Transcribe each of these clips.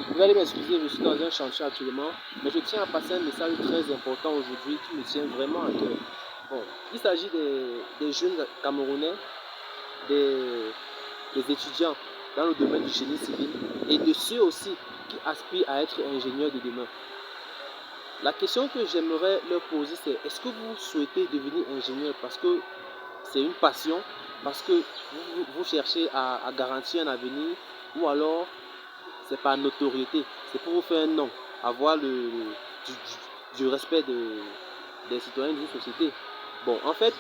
Vous allez m'excuser, je suis dans un chantier actuellement, mais je tiens à passer un message très important aujourd'hui qui me tient vraiment à cœur. Bon, il s'agit des jeunes Camerounais, des, des étudiants dans le domaine du génie civil et de ceux aussi qui aspirent à être ingénieurs de demain. La question que j'aimerais leur poser, c'est est-ce que vous souhaitez devenir ingénieur parce que c'est une passion, parce que vous cherchez à garantir un avenir, ou alors c'est par notoriété, c'est pour vous faire un nom, avoir du respect des citoyens d'une société. Bon, en fait,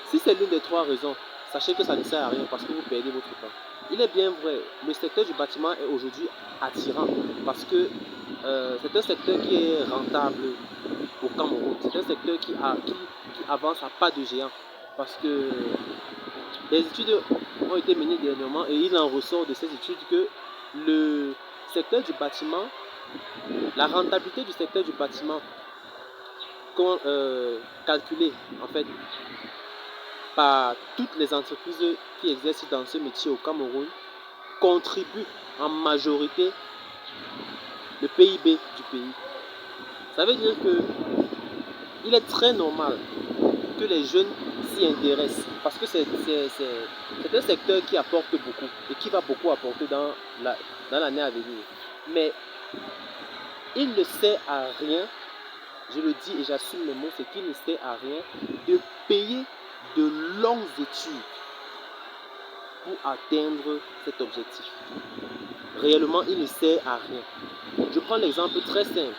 si c'est l'une des trois raisons, sachez que ça ne sert à rien parce que vous perdez votre temps. Il est bien vrai, le secteur du bâtiment est aujourd'hui attirant parce que c'est un secteur qui est rentable au Cameroun. C'est un secteur qui avance à pas de géant parce que des études ont été menées dernièrement et il en ressort de ces études que le secteur du bâtiment, la rentabilité du secteur du bâtiment calculée en fait par toutes les entreprises qui exercent dans ce métier au Cameroun contribue en majorité le PIB du pays. Ça veut dire que il est très normal que les jeunes s'y intéressent parce que c'est un secteur qui apporte beaucoup et qui va beaucoup apporter dans l'année à venir. Mais il ne sert à rien, je le dis et j'assume le mot, c'est qu'il ne sert à rien de payer de longues études pour atteindre cet objectif. Réellement, il ne sert à rien. Je prends l'exemple très simple.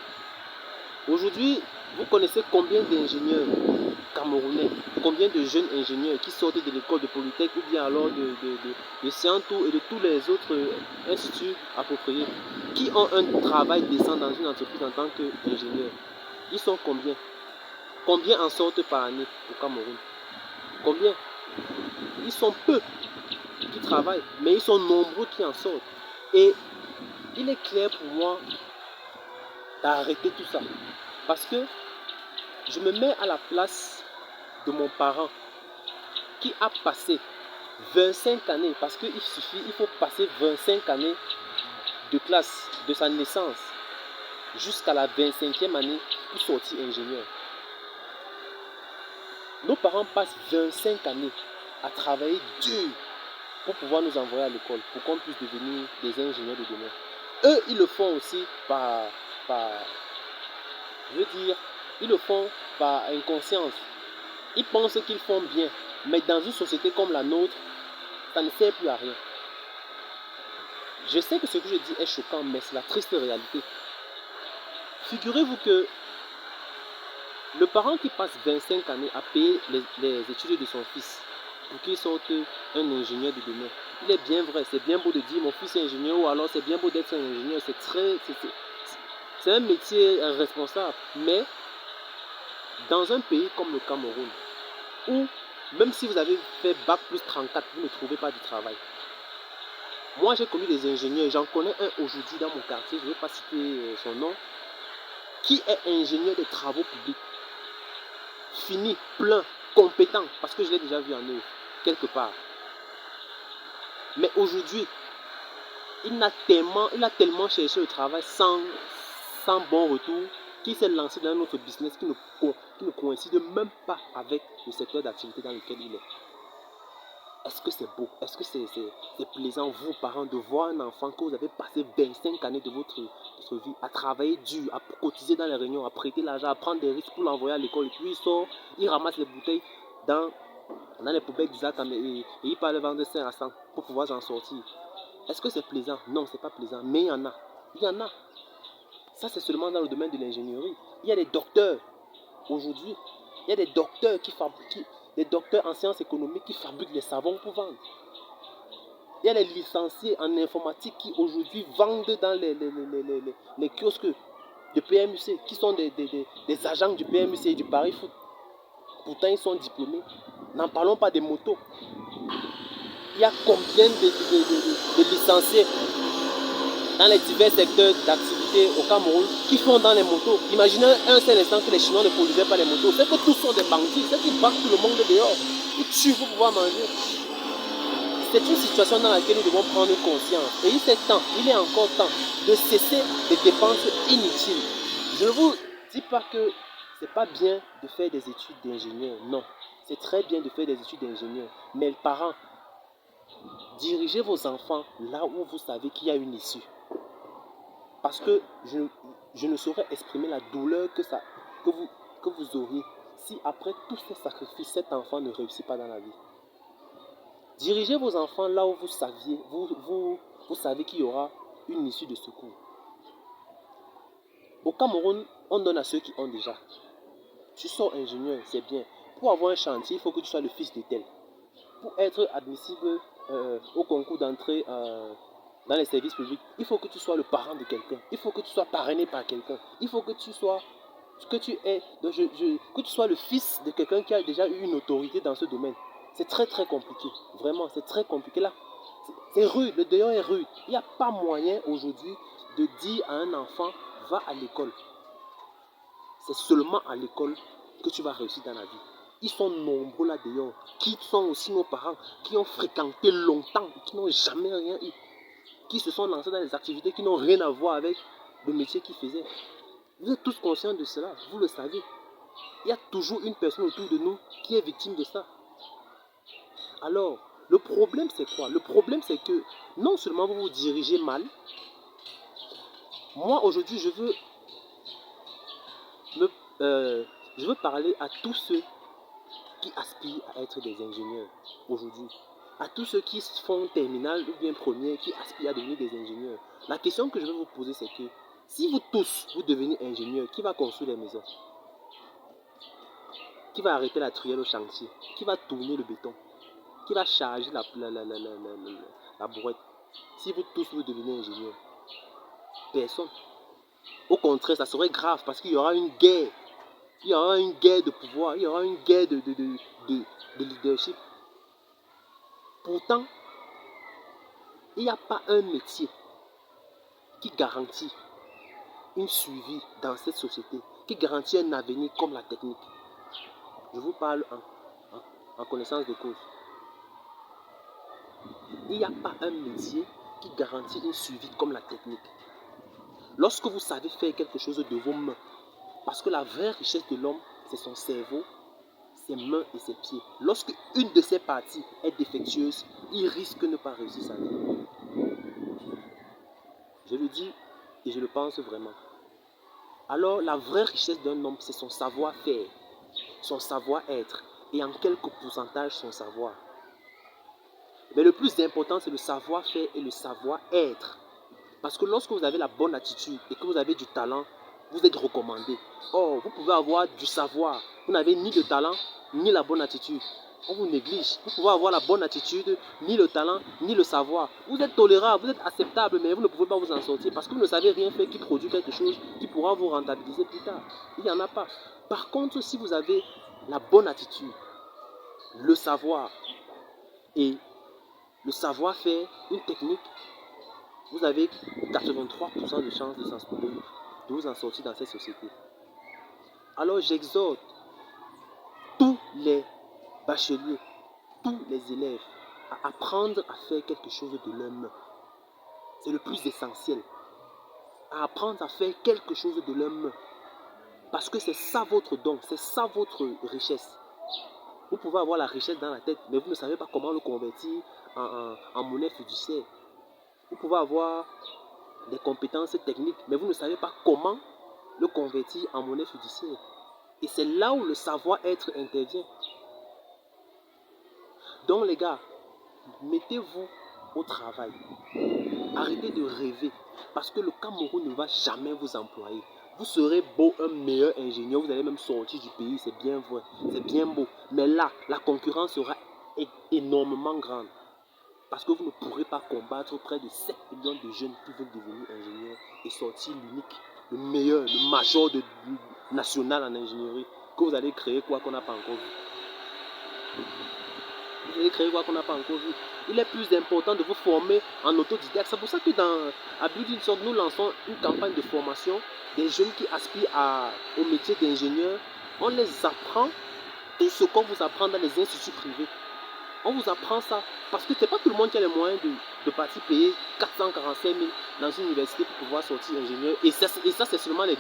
Aujourd'hui, vous connaissez combien d'ingénieurs camerounais, combien de jeunes ingénieurs qui sortent de l'école de Polytech ou bien alors de Scientour et de tous les autres instituts appropriés, qui ont un travail décent dans une entreprise en tant qu'ingénieur. Ils sont combien? Combien en sortent par année au Cameroun? Combien? Ils sont peu qui travaillent, mais ils sont nombreux qui en sortent. Et il est clair pour moi d'arrêter tout ça. Parce que je me mets à la place de mon parent qui a passé 25 années, parce qu'il faut passer 25 années de classe de sa naissance jusqu'à la 25e année pour sortir ingénieur. Nos parents passent 25 années à travailler dur pour pouvoir nous envoyer à l'école, pour qu'on puisse devenir des ingénieurs de demain. Eux, ils le font aussi ils le font par inconscience. Ils pensent qu'ils font bien, mais dans une société comme la nôtre, ça ne sert plus à rien. Je sais que ce que je dis est choquant, mais c'est la triste réalité. Figurez-vous que le parent qui passe 25 années à payer les études de son fils pour qu'il sorte un ingénieur de demain, il est bien vrai, c'est bien beau de dire mon fils est ingénieur ou alors c'est bien beau d'être un ingénieur, c'est un métier responsable, mais dans un pays comme le Cameroun, où même si vous avez fait Bac plus 34, vous ne trouvez pas de travail. Moi, j'ai connu des ingénieurs, j'en connais un aujourd'hui dans mon quartier, je ne vais pas citer son nom, qui est ingénieur des travaux publics. Fini, plein, compétent, parce que je l'ai déjà vu en œuvre, quelque part. Mais aujourd'hui, il a tellement cherché le travail sans bon retour, qu'il s'est lancé dans un autre business qui ne coïncide même pas avec le secteur d'activité dans lequel il est. Est-ce que c'est beau? Est-ce que c'est plaisant, vous, parents, de voir un enfant que vous avez passé 25 années de votre vie à travailler dur, à cotiser dans les réunions, à prêter l'argent, à prendre des risques pour l'envoyer à l'école, et puis il sort, il ramasse les bouteilles dans les poubelles du ZAC et il part les vendre 5 à 100 pour pouvoir s'en sortir. Est-ce que c'est plaisant? Non, c'est pas plaisant, mais il y en a. Il y en a. Ça, c'est seulement dans le domaine de l'ingénierie. Il y a des docteurs aujourd'hui. Il y a des docteurs des docteurs en sciences économiques qui fabriquent les savons pour vendre. Il y a les licenciés en informatique qui aujourd'hui vendent dans les kiosques de PMUC, qui sont des agents du PMUC et du Paris Foot. Pourtant, ils sont diplômés. N'en parlons pas des motos. Il y a combien de licenciés dans les divers secteurs d'activité au Cameroun qui font dans les motos. Imaginez un seul instant que les Chinois ne produisaient pas les motos. C'est que tous sont des bandits, c'est qu'ils battent tout le monde dehors. Ils tuent pour pouvoir manger. c'est une situation dans laquelle nous devons prendre conscience. Et il est encore temps de cesser les dépenses inutiles. Je ne vous dis pas que c'est pas bien de faire des études d'ingénieur. Non, c'est très bien de faire des études d'ingénieur. Mais les parents, dirigez vos enfants là où vous savez qu'il y a une issue. Parce que je ne saurais exprimer la douleur que vous auriez si après tous ces sacrifices, cet enfant ne réussit pas dans la vie. Dirigez vos enfants là où vous savez qu'il y aura une issue de secours. Au Cameroun, on donne à ceux qui ont déjà. Tu sors ingénieur, c'est bien. Pour avoir un chantier, il faut que tu sois le fils de tel. Pour être admissible au concours d'entrée dans les services publics, il faut que tu sois le parent de quelqu'un. Il faut que tu sois parrainé par quelqu'un. Il faut que tu sois que tu sois le fils de quelqu'un qui a déjà eu une autorité dans ce domaine. C'est très très compliqué. Vraiment, c'est très compliqué là. C'est rude, le dehors est rude. Il n'y a pas moyen aujourd'hui de dire à un enfant, va à l'école. C'est seulement à l'école que tu vas réussir dans la vie. Ils sont nombreux là dehors, qui sont aussi nos parents, qui ont fréquenté longtemps, qui n'ont jamais rien eu, qui se sont lancés dans des activités qui n'ont rien à voir avec le métier qu'ils faisaient. Vous êtes tous conscients de cela, vous le savez. Il y a toujours une personne autour de nous qui est victime de ça. Alors, le problème c'est quoi? Le problème c'est que non seulement vous vous dirigez mal, moi aujourd'hui je veux parler à tous ceux qui aspirent à être des ingénieurs aujourd'hui. À tous ceux qui font terminale ou bien première, qui aspirent à devenir des ingénieurs. La question que je vais vous poser c'est que si vous tous, vous devenez ingénieurs, qui va construire les maisons? Qui va arrêter la truelle au chantier? Qui va tourner le béton? Qui va charger la brouette? Si vous tous vous devenez ingénieurs, personne. Au contraire, ça serait grave parce qu'il y aura une guerre. Il y aura une guerre de pouvoir, il y aura une guerre de leadership. Pourtant, il n'y a pas un métier qui garantit une suivi dans cette société, qui garantit un avenir comme la technique. Je vous parle en connaissance de cause. Il n'y a pas un métier qui garantit une suivi comme la technique. Lorsque vous savez faire quelque chose de vos mains, parce que la vraie richesse de l'homme, c'est son cerveau, ses mains et ses pieds. Lorsque une de ces parties est défectueuse, il risque de ne pas réussir sa vie. Je le dis et je le pense vraiment. Alors la vraie richesse d'un homme, c'est son savoir-faire, son savoir-être et en quelques pourcentages son savoir. Mais le plus important, c'est le savoir-faire et le savoir-être. Parce que lorsque vous avez la bonne attitude et que vous avez du talent, vous êtes recommandé. Or, vous pouvez avoir du savoir. Vous n'avez ni le talent, ni la bonne attitude. On vous néglige. Vous pouvez avoir la bonne attitude, ni le talent, ni le savoir. Vous êtes tolérable, vous êtes acceptable, mais vous ne pouvez pas vous en sortir parce que vous ne savez rien faire qui produit quelque chose qui pourra vous rentabiliser plus tard. Il n'y en a pas. Par contre, si vous avez la bonne attitude, le savoir et le savoir-faire, une technique, vous avez 83% de chances de vous en sortir dans cette société. Alors j'exhorte tous les bacheliers, tous les élèves à apprendre à faire quelque chose de leurs mains. C'est le plus essentiel. À apprendre à faire quelque chose de leurs mains. Parce que c'est ça votre don, c'est ça votre richesse. Vous pouvez avoir la richesse dans la tête, mais vous ne savez pas comment le convertir en monnaie fiduciaire. Vous pouvez avoir des compétences techniques, mais vous ne savez pas comment le convertir en monnaie fiduciaire. Et c'est là où le savoir-être intervient. Donc les gars, mettez-vous au travail. Arrêtez de rêver. Parce que le Cameroun ne va jamais vous employer. Vous serez beau, un meilleur ingénieur, vous allez même sortir du pays, c'est bien vrai, c'est bien beau. Mais là, la concurrence sera énormément grande. Parce que vous ne pourrez pas combattre près de 7 millions de jeunes qui veulent devenir ingénieurs et sortir l'unique, le meilleur, le major national en ingénierie que vous allez créer quoi qu'on n'a pas encore vu. Vous allez créer quoi qu'on n'a pas encore vu. Il est plus important de vous former en autodidacte. C'est pour ça que à Building Sock, nous lançons une campagne de formation des jeunes qui aspirent au métier d'ingénieur. On les apprend tout ce qu'on vous apprend dans les instituts privés. On vous apprend ça. Parce que ce n'est pas tout le monde qui a les moyens de partir payer 445 000 dans une université pour pouvoir sortir ingénieur. Et ça c'est seulement les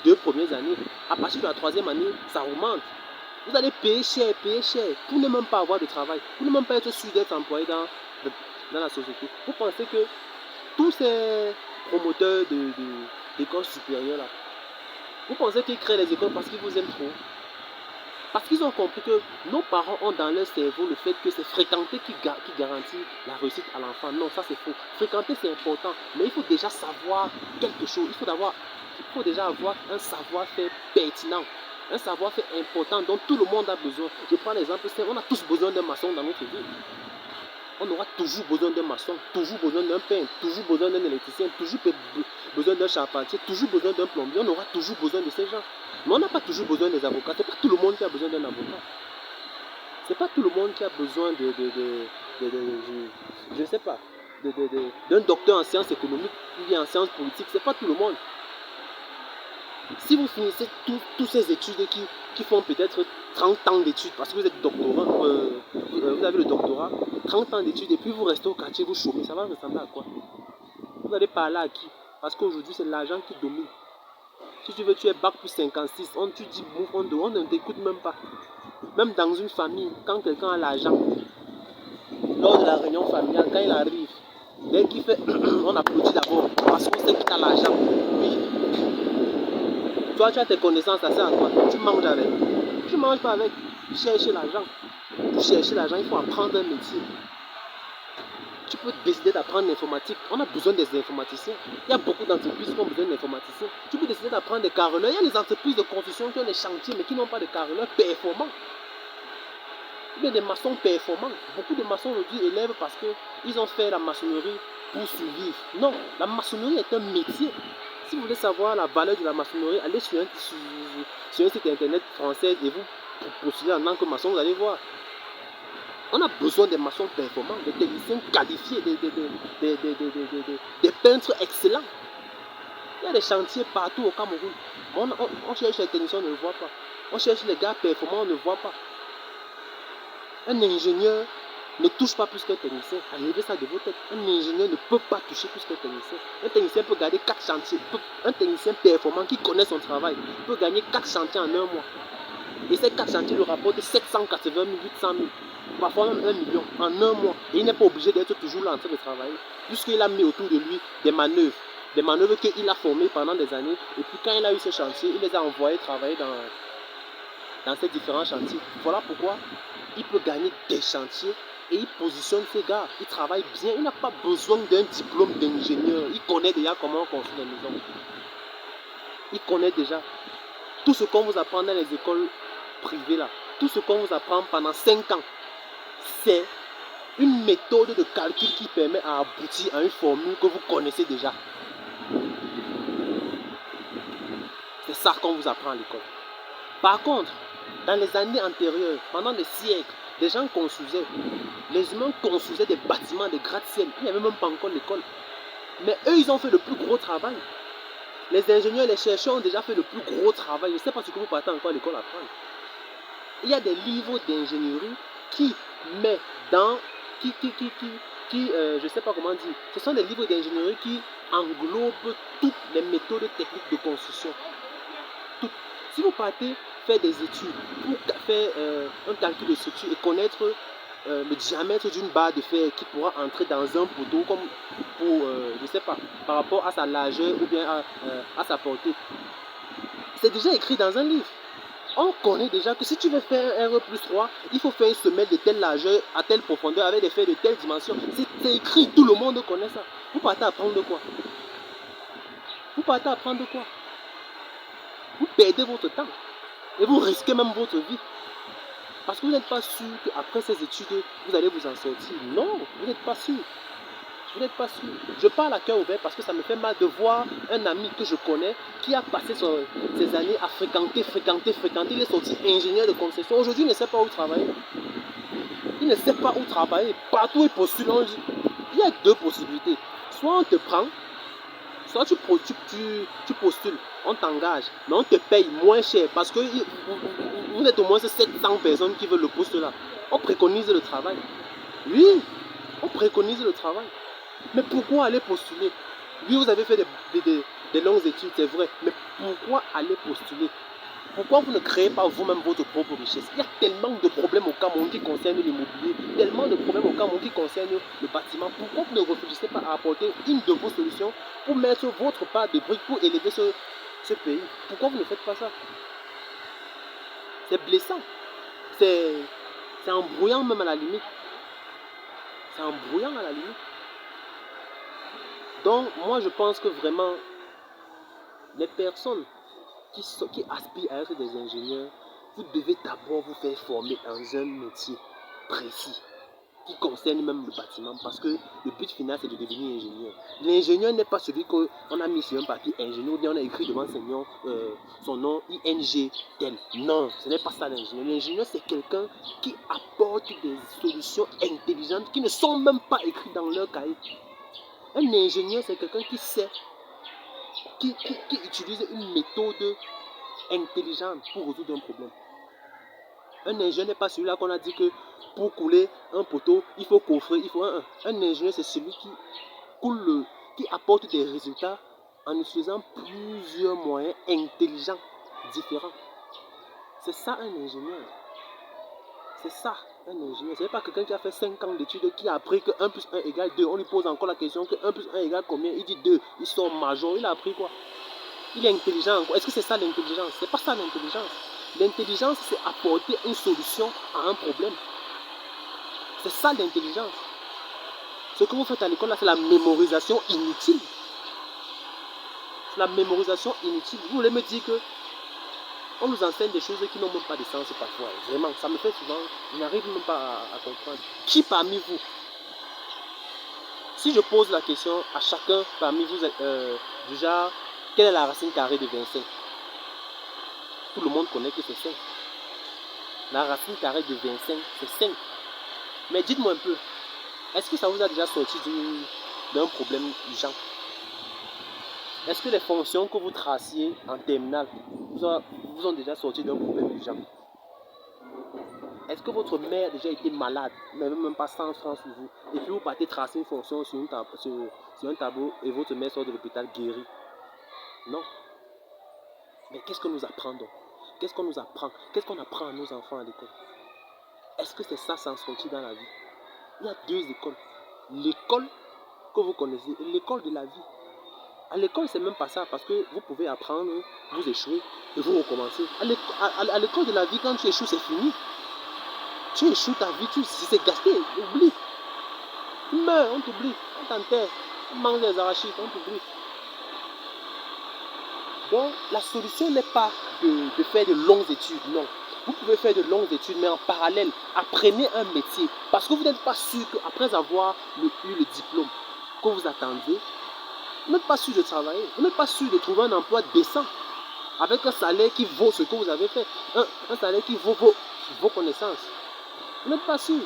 2 premières années. À partir de la 3e année, ça augmente. Vous allez payer cher pour ne même pas avoir de travail. Pour ne même pas être sûr d'être employé dans la société. Vous pensez que tous ces promoteurs d'écoles supérieures là, vous pensez qu'ils créent les écoles parce qu'ils vous aiment trop? Parce qu'ils ont compris que nos parents ont dans leur cerveau le fait que c'est fréquenter qui garantit la réussite à l'enfant. Non, ça c'est faux. Fréquenter c'est important, mais il faut déjà savoir quelque chose. Il faut déjà avoir un savoir-faire pertinent, un savoir-faire important dont tout le monde a besoin. Je prends l'exemple, on a tous besoin d'un maçon dans notre vie. On aura toujours besoin d'un maçon, toujours besoin d'un peintre, toujours besoin d'un électricien, toujours besoin d'un charpentier, toujours besoin d'un plombier. On aura toujours besoin de ces gens. Mais on n'a pas toujours besoin des avocats. Ce n'est pas tout le monde qui a besoin d'un avocat. Ce n'est pas tout le monde qui a besoin je ne sais pas, d'un docteur en sciences économiques ou bien en sciences politiques. Ce n'est pas tout le monde. Si vous finissez toutes ces études qui font peut-être 30 ans d'études, parce que vous êtes doctorant, vous avez le doctorat, 30 ans d'études, et puis vous restez au quartier, vous chômez, ça va ressembler à quoi? Vous allez parler à qui? Parce qu'aujourd'hui, c'est l'argent qui domine. Si tu veux, tu es bac plus 56, tu dis bouf, on ne t'écoute même pas. Même dans une famille, quand quelqu'un a l'argent, lors de la réunion familiale, quand il arrive, dès qu'il fait, on applaudit d'abord, parce qu'on sait qu'il a l'argent. Oui. Toi, tu as tes connaissances, ça sert à quoi? Tu manges avec. Tu ne manges pas avec. Chercher l'argent. Pour chercher l'argent, il faut apprendre un métier. Tu peux décider d'apprendre l'informatique. On a besoin des informaticiens. Il y a beaucoup d'entreprises qui ont besoin d'informaticiens. Tu peux décider d'apprendre des carreleurs. Il y a des entreprises de construction qui ont des chantiers, mais qui n'ont pas de carreleurs performants. Il y a des maçons performants. Beaucoup de maçons aujourd'hui élèvent parce qu'ils ont fait la maçonnerie pour survivre. Non, la maçonnerie est un métier. Si vous voulez savoir la valeur de la maçonnerie, allez sur un site internet français et vous postulez en tant que maçon, vous allez voir. On a besoin des maçons performants, des techniciens qualifiés, des peintres excellents. Il y a des chantiers partout au Cameroun. On cherche les techniciens, on ne le voit pas. On cherche les gars performants, on ne le voit pas. Un ingénieur ne touche pas plus qu'un technicien. Enlevez ça de vos têtes. Un ingénieur ne peut pas toucher plus qu'un technicien. Un technicien peut garder 4 chantiers. Un technicien performant qui connaît son travail peut gagner 4 chantiers en 1 mois. Et ces 4 chantiers lui rapportent 780 000, 800 000, parfois même 1 million en 1 mois. Et il n'est pas obligé d'être toujours là en train de travailler. Puisqu'il a mis autour de lui des manœuvres. Des manœuvres qu'il a formées pendant des années. Et puis quand il a eu ces chantiers, il les a envoyés travailler dans ces différents chantiers. Voilà pourquoi il peut gagner des chantiers et il positionne ses gars. Il travaille bien. Il n'a pas besoin d'un diplôme d'ingénieur. Il connaît déjà comment on construit des maisons. Il connaît déjà. Tout ce qu'on vous apprend dans les écoles privées là, tout ce qu'on vous apprend pendant 5 ans, c'est une méthode de calcul qui permet à aboutir à une formule que vous connaissez déjà. C'est ça qu'on vous apprend à l'école. Par contre, dans les années antérieures, pendant des siècles, des gens construisaient. Les humains construisaient des bâtiments, des gratte-ciel. Il n'y avait même pas encore l'école. Mais eux, ils ont fait le plus gros travail. Les ingénieurs, les chercheurs ont déjà fait le plus gros travail. Je ne sais pas ce que vous partez encore à l'école apprendre. Il y a des livres d'ingénierie qui mettent dans... je ne sais pas comment dire. Ce sont des livres d'ingénierie qui englobent toutes les méthodes techniques de construction. Toutes. Si vous partez faire des études pour faire un calcul de structure et connaître le diamètre d'une barre de fer qui pourra entrer dans un poteau comme pour, je ne sais pas, par rapport à sa largeur ou bien à sa portée. C'est déjà écrit dans un livre. On connaît déjà que si tu veux faire un R+3, il faut faire une semelle de telle largeur à telle profondeur avec des fers de telle dimension. C'est écrit, tout le monde connaît ça. Vous partez apprendre de quoi? Vous partez apprendre de quoi? Vous perdez votre temps et vous risquez même votre vie. Parce que vous n'êtes pas sûr qu'après ces études, vous allez vous en sortir. Non, vous n'êtes pas sûr. Vous n'êtes pas sûr. Je parle à cœur ouvert parce que ça me fait mal de voir un ami que je connais qui a passé ses années à fréquenter. Il est sorti ingénieur de construction. Aujourd'hui, il ne sait pas où travailler. Il ne sait pas où travailler. Partout, il postule. Il y a 2 possibilités. Soit on te prend, soit tu postules, on t'engage, mais on te paye moins cher parce que vous êtes au moins 700 personnes qui veulent le poste là. On préconise le travail. Oui, on préconise le travail. Mais pourquoi aller postuler? Oui, vous avez fait des longues études, c'est vrai. Mais pourquoi aller postuler? Pourquoi vous ne créez pas vous-même votre propre richesse? Il y a tellement de problèmes au Cameroun qui concernent l'immobilier, tellement de problèmes au Cameroun qui concernent le bâtiment. Pourquoi vous ne réfléchissez pas à apporter une de vos solutions pour mettre votre part de briques pour élever ce pays? Pourquoi vous ne faites pas ça? C'est blessant. C'est embrouillant même à la limite. C'est embrouillant à la limite. Donc, moi, je pense que vraiment, les personnes qui aspirent à être des ingénieurs, vous devez d'abord vous faire former dans un métier précis qui concerne même le bâtiment, parce que le but final c'est de devenir ingénieur. L'ingénieur n'est pas celui qu'on a mis sur un papier ingénieur, ou bien on a écrit devant son nom ING tel. Non, ce n'est pas ça l'ingénieur. L'ingénieur c'est quelqu'un qui apporte des solutions intelligentes qui ne sont même pas écrites dans leur cahier. Un ingénieur c'est quelqu'un qui sait, qui utilise une méthode intelligente pour résoudre un problème. Un ingénieur n'est pas celui-là qu'on a dit que pour couler un poteau, il faut coffrer, il faut un. Un ingénieur, c'est celui qui apporte des résultats en utilisant plusieurs moyens intelligents, différents. C'est ça un ingénieur. C'est ça un ingénieur. Ce n'est pas quelqu'un qui a fait 5 ans d'études, qui a appris que 1 plus 1 égale 2. On lui pose encore la question que 1 plus 1 égale combien? Il dit 2. Il sort major. Il a appris quoi? Il est intelligent. Est-ce que c'est ça l'intelligence? C'est pas ça l'intelligence. L'intelligence, c'est apporter une solution à un problème. C'est ça l'intelligence. Ce que vous faites à l'école, là, c'est la mémorisation inutile. C'est la mémorisation inutile. Vous voulez me dire que on nous enseigne des choses qui n'ont même pas de sens parfois. Vraiment, ça me fait souvent, je n'arrive même pas à comprendre. Qui parmi vous, si je pose la question à chacun parmi vous, du genre, quelle est la racine carrée de 25? Tout le monde connaît que c'est 5. La racine carrée de 25, c'est 5. Mais dites-moi un peu, est-ce que ça vous a déjà sorti d'un problème urgent? Est-ce que les fonctions que vous traciez en terminale vous ont déjà sorti d'un problème urgent? Est-ce que votre mère a déjà été malade, mais même pas 100 francs sur vous, et puis vous partez tracer une fonction sur un tableau et votre mère sort de l'hôpital guérie? Non. Mais qu'est-ce que nous apprenons? Qu'est-ce qu'on nous apprend? Qu'est-ce qu'on apprend à nos enfants à l'école? Est-ce que c'est ça s'en sortir dans la vie? Il y a 2 écoles. L'école que vous connaissez et l'école de la vie. À l'école, c'est même pas ça, parce que vous pouvez apprendre, vous échouez et vous recommencez. À l'école de la vie, quand tu échoues, c'est fini. Tu échoues ta vie, si c'est gasté, oublie. Tu meurs, on t'oublie, on t'enterre, on mange les arachides, on t'oublie. Donc, la solution n'est pas de faire de longues études, non. Vous pouvez faire de longues études, mais en parallèle, apprenez un métier. Parce que vous n'êtes pas sûr qu'après avoir eu le diplôme que vous attendez, vous n'êtes pas sûr de travailler, vous n'êtes pas sûr de trouver un emploi décent, avec un salaire qui vaut ce que vous avez fait, un salaire qui vaut vos connaissances. Vous n'êtes pas sûr.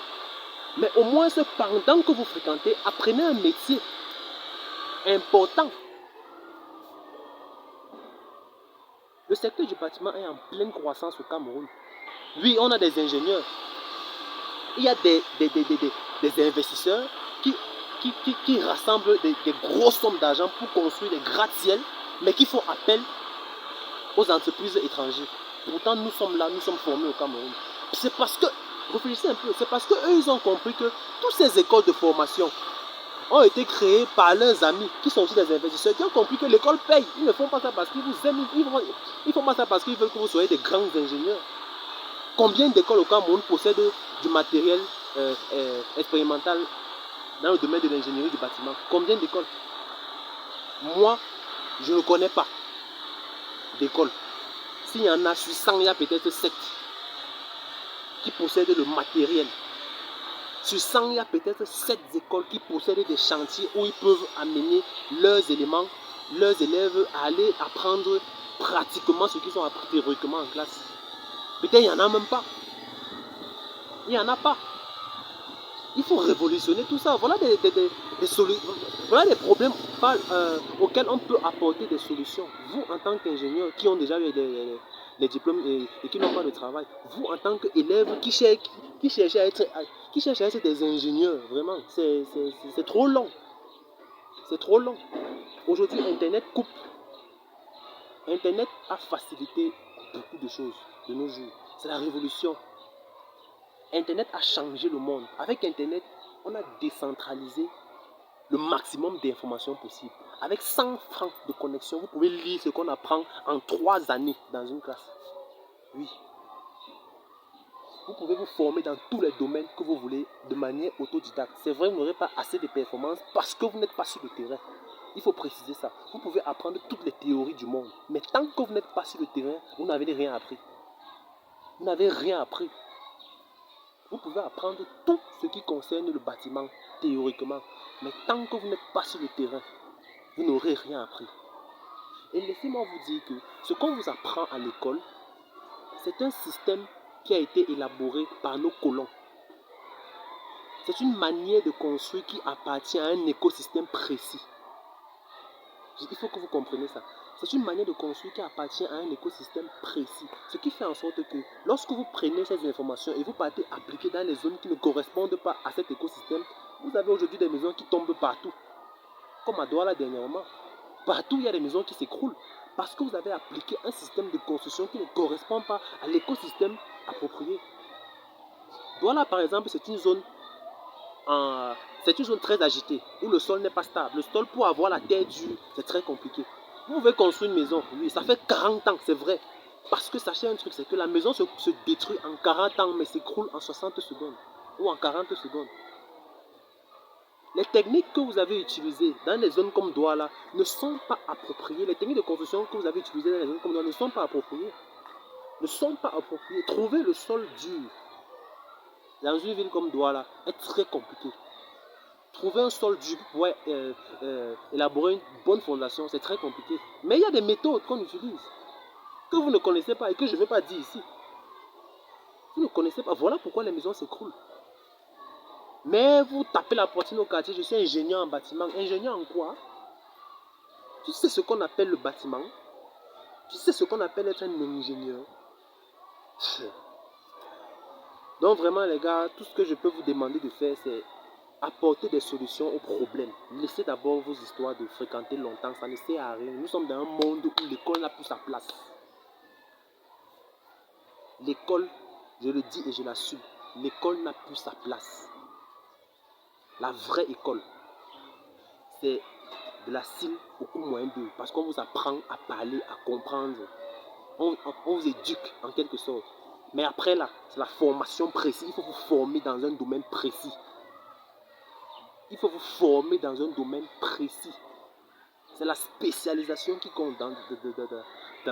Mais au moins, pendant que vous fréquentez, apprenez un métier important. Le secteur du bâtiment est en pleine croissance au Cameroun. Oui, on a des ingénieurs. Il y a des investisseurs qui rassemblent des grosses sommes d'argent pour construire des gratte-ciel, mais qui font appel aux entreprises étrangères. Pourtant, nous sommes là, nous sommes formés au Cameroun. C'est parce que, réfléchissez un peu, c'est parce qu'eux, ils ont compris que toutes ces écoles de formation ont été créées par leurs amis, qui sont aussi des investisseurs, qui ont compris que l'école paye. Ils ne font pas ça parce qu'ils vous aiment, ils ne font pas ça parce qu'ils veulent que vous soyez des grands ingénieurs. Combien d'écoles au Cameroun possèdent du matériel expérimental dans le domaine de l'ingénierie du bâtiment? Combien d'écoles? Moi, je ne connais pas d'école. S'il y en a sur 100, il y a peut-être 7 qui possèdent le matériel. Sur 100, il y a peut-être 7 écoles qui possèdent des chantiers où ils peuvent amener leurs éléments, leurs élèves à aller apprendre pratiquement ce qu'ils ont appris théoriquement en classe. Peut-être il n'y en a même pas. Il n'y en a pas. Il faut révolutionner tout ça. Voilà voilà des problèmes auxquels on peut apporter des solutions. Vous, en tant qu'ingénieur, qui ont déjà eu des diplômes et qui n'ont pas de travail, vous, en tant qu'élève qui cherchez à être des ingénieurs, vraiment, c'est trop long. C'est trop long. Aujourd'hui, Internet coupe. Internet a facilité beaucoup de choses de nos jours. C'est la révolution. Internet a changé le monde. Avec Internet, on a décentralisé le maximum d'informations possibles. Avec 100 francs de connexion, vous pouvez lire ce qu'on apprend en 3 années dans une classe. Oui. Vous pouvez vous former dans tous les domaines que vous voulez de manière autodidacte. C'est vrai, vous n'aurez pas assez de performance parce que vous n'êtes pas sur le terrain. Il faut préciser ça. Vous pouvez apprendre toutes les théories du monde. Mais tant que vous n'êtes pas sur le terrain, vous n'avez rien appris. Vous n'avez rien appris. Vous pouvez apprendre tout ce qui concerne le bâtiment, théoriquement. Mais tant que vous n'êtes pas sur le terrain, vous n'aurez rien appris. Et laissez-moi vous dire que ce qu'on vous apprend à l'école, c'est un système qui a été élaboré par nos colons. C'est une manière de construire qui appartient à un écosystème précis. Il faut que vous compreniez ça. C'est une manière de construire qui appartient à un écosystème précis. Ce qui fait en sorte que lorsque vous prenez ces informations et vous partez appliquer dans les zones qui ne correspondent pas à cet écosystème, vous avez aujourd'hui des maisons qui tombent partout. Comme à Douala dernièrement. Partout, il y a des maisons qui s'écroulent. Parce que vous avez appliqué un système de construction qui ne correspond pas à l'écosystème approprié. Douala, par exemple, c'est une zone très agitée, où le sol n'est pas stable. Le sol, pour avoir la terre dure, c'est très compliqué. Vous pouvez construire une maison, oui, ça fait 40 ans, c'est vrai. Parce que sachez un truc, c'est que la maison se détruit en 40 ans, mais s'écroule en 60 secondes. Ou en 40 secondes. Les techniques que vous avez utilisées dans les zones comme Douala ne sont pas appropriées. Les techniques de construction que vous avez utilisées dans les zones comme Douala ne sont pas appropriées. Ne sont pas appropriées. Trouver le sol dur dans une ville comme Douala est très compliqué. Trouver un sol dur pour pouvoir élaborer une bonne fondation, c'est très compliqué. Mais il y a des méthodes qu'on utilise, que vous ne connaissez pas et que je ne vais pas dire ici. Vous ne connaissez pas. Voilà pourquoi les maisons s'écroulent. Mais vous tapez la poitrine au quartier, je suis ingénieur en bâtiment. Ingénieur en quoi? Tu sais ce qu'on appelle le bâtiment? Tu sais ce qu'on appelle être un ingénieur? Donc vraiment les gars, tout ce que je peux vous demander de faire, c'est apporter des solutions aux problèmes. Laissez d'abord vos histoires de fréquenter longtemps, ça ne sert à rien. Nous sommes dans un monde où l'école n'a plus sa place. L'école, je le dis et je l'assume, l'école n'a plus sa place. La vraie école, c'est de la cile au coup moins 2, parce qu'on vous apprend à parler, à comprendre. On vous éduque en quelque sorte. Mais après là, c'est la formation précise. Il faut vous former dans un domaine précis. Il faut vous former dans un domaine précis. C'est la spécialisation qui compte dans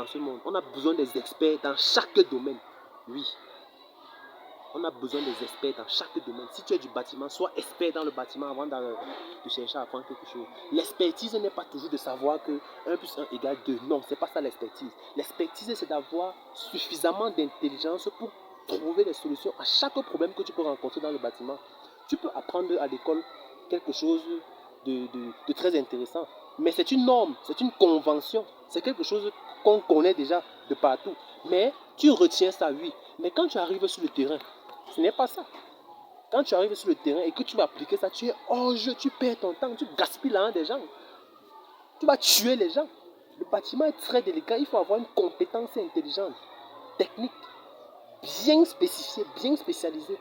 ce monde. On a besoin des experts dans chaque domaine. Oui. On a besoin des experts dans chaque domaine. Si tu es du bâtiment, sois expert dans le bâtiment avant de chercher à apprendre quelque chose. L'expertise n'est pas toujours de savoir que 1 plus 1 égale 2. Non, ce n'est pas ça l'expertise. L'expertise, c'est d'avoir suffisamment d'intelligence pour trouver des solutions à chaque problème que tu peux rencontrer dans le bâtiment. Tu peux apprendre à l'école quelque chose de très intéressant. Mais c'est une norme, c'est une convention. C'est quelque chose qu'on connaît déjà de partout. Mais tu retiens ça, oui. Mais quand tu arrives sur le terrain, ce n'est pas ça. Quand tu arrives sur le terrain et que tu vas appliquer ça, tu es hors jeu, tu perds ton temps, tu gaspilles l'argent des gens. Tu vas tuer les gens. Le bâtiment est très délicat, il faut avoir une compétence intelligente, technique, bien spécifiée, bien spécialisée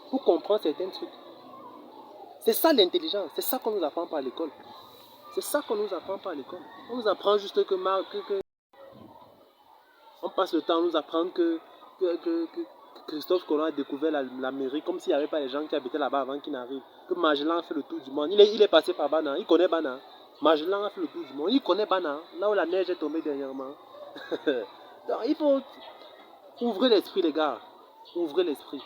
pour comprendre certains trucs. C'est ça l'intelligence, c'est ça qu'on nous apprend pas à l'école. C'est ça qu'on nous apprend pas à l'école. On nous apprend juste que on passe le temps à nous apprendre que Christophe Colomb a découvert l'Amérique comme s'il n'y avait pas les gens qui habitaient là-bas avant qu'il n'arrive. Que Magellan a fait le tour du monde. Il est passé par Bana, il connaît Bana. Magellan a fait le tour du monde, il connaît Bana, là où la neige est tombée dernièrement. Donc, il faut ouvrir l'esprit, les gars. Ouvrez l'esprit.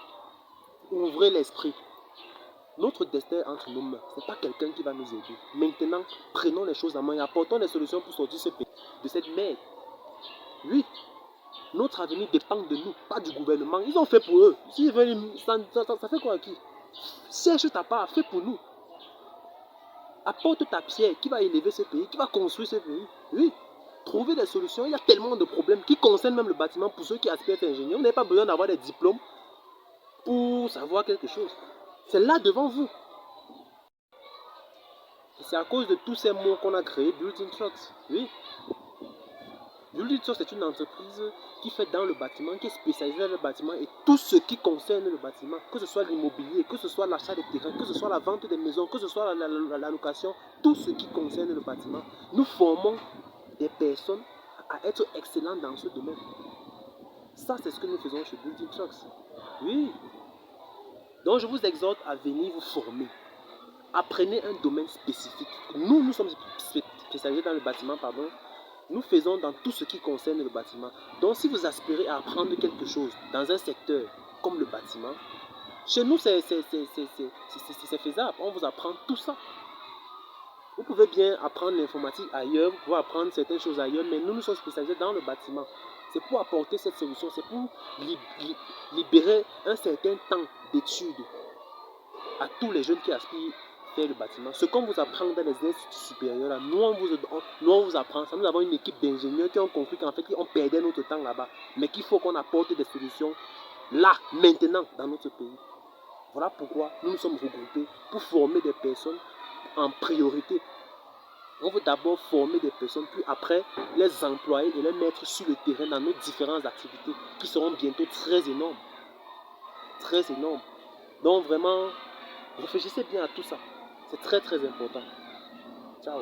Ouvrez l'esprit. Notre destin est entre nos mains. Ce n'est pas quelqu'un qui va nous aider. Maintenant, prenons les choses en main et apportons des solutions pour sortir de cette merde. Oui. Notre avenir dépend de nous, pas du gouvernement. Ils ont fait pour eux. S'ils veulent, ça fait quoi à qui? Cherche ta part, fais pour nous. Apporte ta pierre qui va élever ce pays, qui va construire ce pays. Oui, trouver des solutions. Il y a tellement de problèmes qui concernent même le bâtiment pour ceux qui aspirent à être ingénieurs. Vous n'avez pas besoin d'avoir des diplômes pour savoir quelque chose. C'est là devant vous. Et c'est à cause de tous ces mots qu'on a créé Building Trucks. Oui. Building Trucks, c'est une entreprise qui fait dans le bâtiment, qui est spécialisée dans le bâtiment et tout ce qui concerne le bâtiment, que ce soit l'immobilier, que ce soit l'achat des terrains, que ce soit la vente des maisons, que ce soit la location, tout ce qui concerne le bâtiment. Nous formons des personnes à être excellents dans ce domaine. Ça, c'est ce que nous faisons chez Building Trucks. Oui. Donc, je vous exhorte à venir vous former. Apprenez un domaine spécifique. Nous sommes spécialisés dans le bâtiment, pardon. Nous faisons dans tout ce qui concerne le bâtiment. Donc, si vous aspirez à apprendre quelque chose dans un secteur comme le bâtiment, chez nous, c'est faisable. On vous apprend tout ça. Vous pouvez bien apprendre l'informatique ailleurs, vous pouvez apprendre certaines choses ailleurs, mais nous sommes spécialisés dans le bâtiment. C'est pour apporter cette solution, c'est pour libérer un certain temps d'études à tous les jeunes qui aspirent à faire le bâtiment. Ce qu'on vous apprend dans les instituts supérieurs, là, nous on vous apprend ça. Nous avons une équipe d'ingénieurs qui ont compris qu'en fait, on perdait notre temps là-bas, mais qu'il faut qu'on apporte des solutions là, maintenant, dans notre pays. Voilà pourquoi nous nous sommes regroupés pour former des personnes en priorité. On veut d'abord former des personnes, puis après les employer et les mettre sur le terrain dans nos différentes activités qui seront bientôt très énormes. Très énormes. Donc vraiment, réfléchissez bien à tout ça. C'est très très important. Ciao.